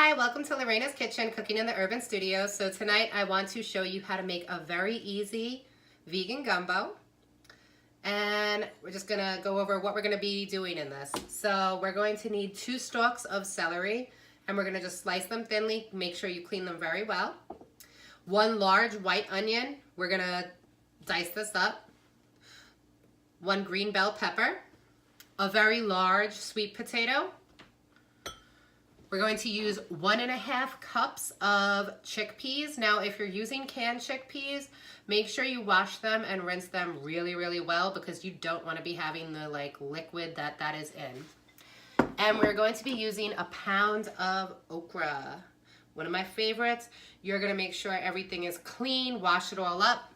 Hi, welcome to Lorena's Kitchen, Cooking in the Urban Studio. So tonight I want to show you how to make a very easy vegan gumbo. And we're just gonna go over what we're gonna be doing in this. So we're going to need 2 stalks of celery, and we're gonna just slice them thinly. Make sure you clean them very well. 1 large white onion, we're gonna dice this up. 1 green bell pepper. A very large sweet potato. We're going to use 1.5 cups of chickpeas. Now, if you're using canned chickpeas, make sure you wash them and rinse them really, really well, because you don't want to be having the liquid that is in. And we're going to be using 1 pound of okra. One of my favorites. You're going to make sure everything is clean, wash it all up.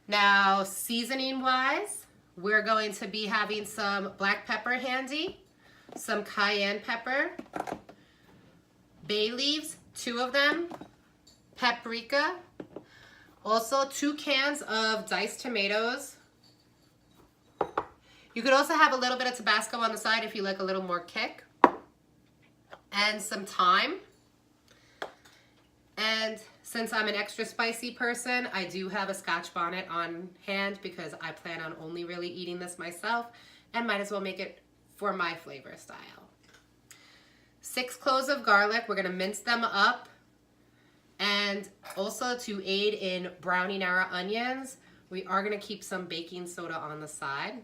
Now, seasoning wise, we're going to be having some black pepper handy, some cayenne pepper, bay leaves, 2 of them, paprika, also 2 cans of diced tomatoes. You could also have a little bit of Tabasco on the side if you like a little more kick, and some thyme. And since I'm an extra spicy person, I do have a Scotch bonnet on hand because I plan on only really eating this myself and might as well make it for my flavor style. 6 cloves of garlic, we're gonna mince them up. And also to aid in browning our onions, we are gonna keep some baking soda on the side.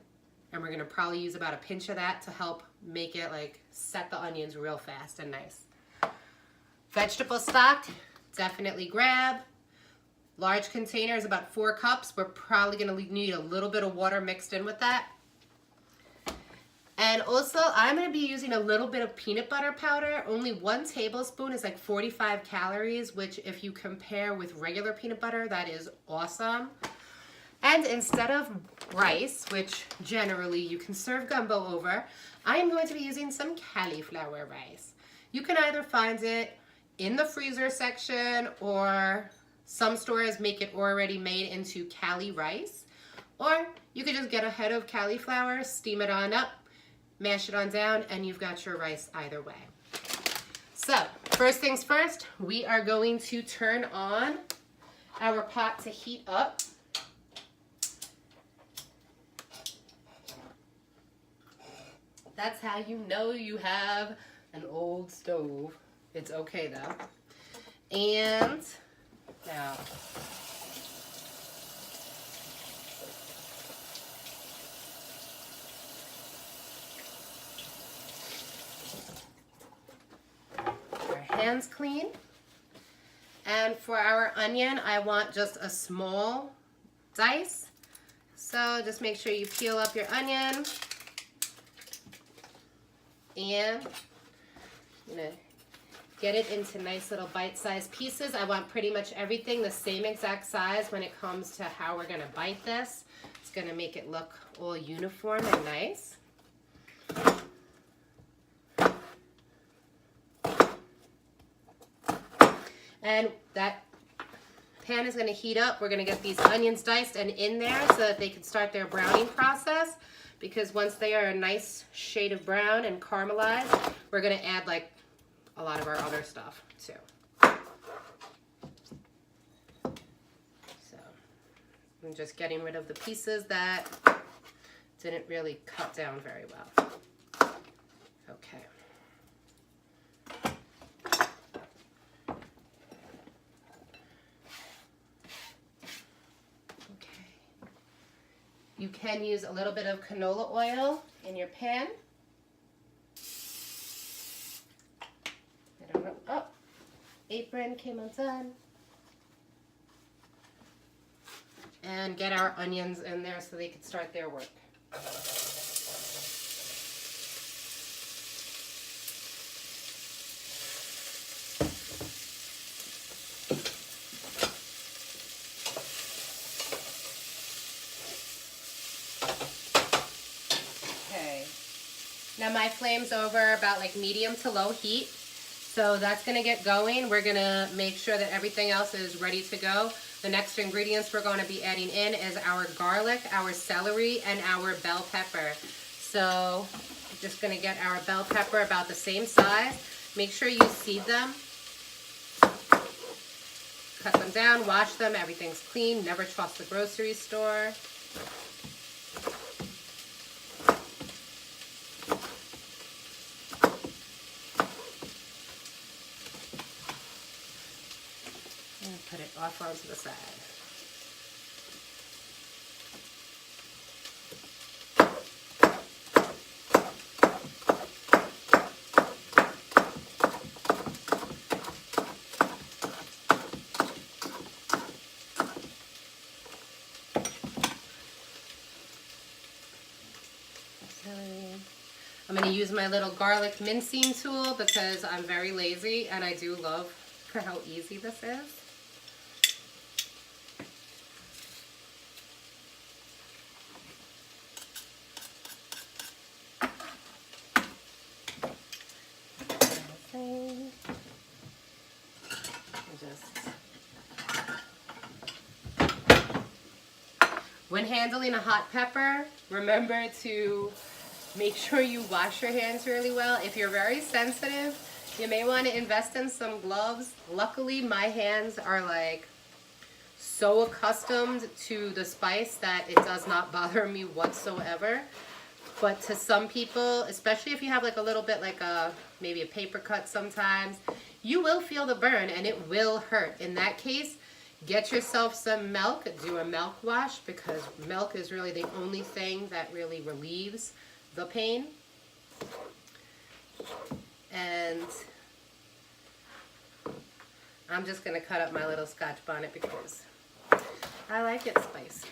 And we're gonna probably use about a pinch of that to help make it set the onions real fast and nice. Vegetable stock, definitely grab. Large containers, about 4 cups. We're probably gonna need a little bit of water mixed in with that. And also, I'm going to be using a little bit of peanut butter powder. Only 1 tablespoon is 45 calories, which if you compare with regular peanut butter, that is awesome. And instead of rice, which generally you can serve gumbo over, I am going to be using some cauliflower rice. You can either find it in the freezer section, or some stores make it already made into Cali rice. Or you could just get a head of cauliflower, steam it on up, mash it on down, and you've got your rice either way. So, first things first, we are going to turn on our pot to heat up. That's how you know you have an old stove. It's okay though. And now, hands clean. And for our onion, I want just a small dice. So just make sure you peel up your onion. And get it into nice little bite-sized pieces. I want pretty much everything the same exact size when it comes to how we're gonna bite this. It's gonna make it look all uniform and nice. And that pan is going to heat up. We're going to get these onions diced and in there so that they can start their browning process. Because once they are a nice shade of brown and caramelized, we're going to add a lot of our other stuff too. So I'm just getting rid of the pieces that didn't really cut down very well. Okay. You can use a little bit of canola oil in your pan. I don't know. Oh, apron came undone. And get our onions in there so they can start their work. Now my flame's over about medium to low heat. So that's gonna get going. We're gonna make sure that everything else is ready to go. The next ingredients we're gonna be adding in is our garlic, our celery, and our bell pepper. So just gonna get our bell pepper about the same size. Make sure you seed them. Cut them down, wash them, everything's clean. Never trust the grocery store. And put it off onto the side. I'm going to use my little garlic mincing tool because I'm very lazy and I do love how easy this is. When handling a hot pepper, remember to make sure you wash your hands really well. If you're very sensitive, you may want to invest in some gloves. Luckily, my hands are like so accustomed to the spice that it does not bother me whatsoever. But to some people, especially if you have like a little bit like maybe a paper cut sometimes, you will feel the burn and it will hurt. In that case, get yourself some milk, do a milk wash because milk is really the only thing that really relieves the pain. And I'm just going to cut up my little Scotch bonnet because I like it spicy.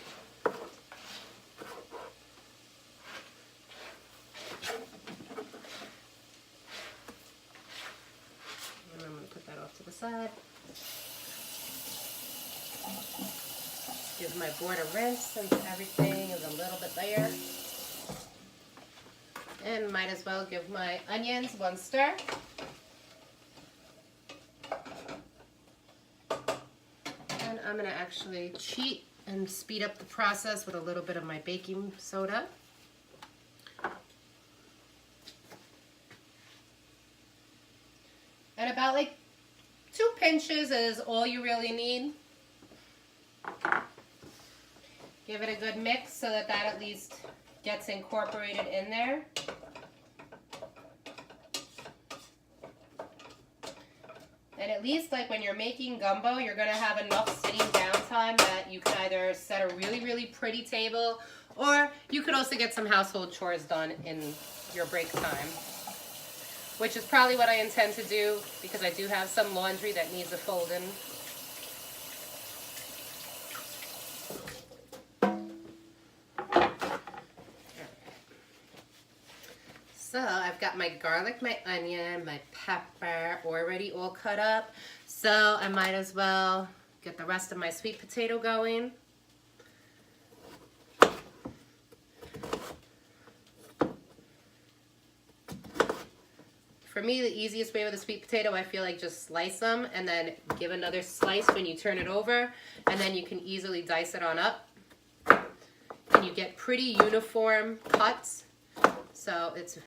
And I'm going to put that off to the side. Give my board a rinse since everything is a little bit there. And might as well give my onions one stir. And I'm going to actually cheat and speed up the process with a little bit of my baking soda. And about like 2 pinches is all you really need. Give it a good mix so that at least gets incorporated in there. And at least like when you're making gumbo, you're going to have enough sitting down time that you can either set a really, really pretty table, or you could also get some household chores done in your break time, which is probably what I intend to do because I do have some laundry that needs a folding. So I've got my garlic, my onion, my pepper already all cut up. So I might as well get the rest of my sweet potato going. For me, the easiest way with a sweet potato, I feel like just slice them and then give another slice when you turn it over, and then you can easily dice it on up. And you get pretty uniform cuts. So it's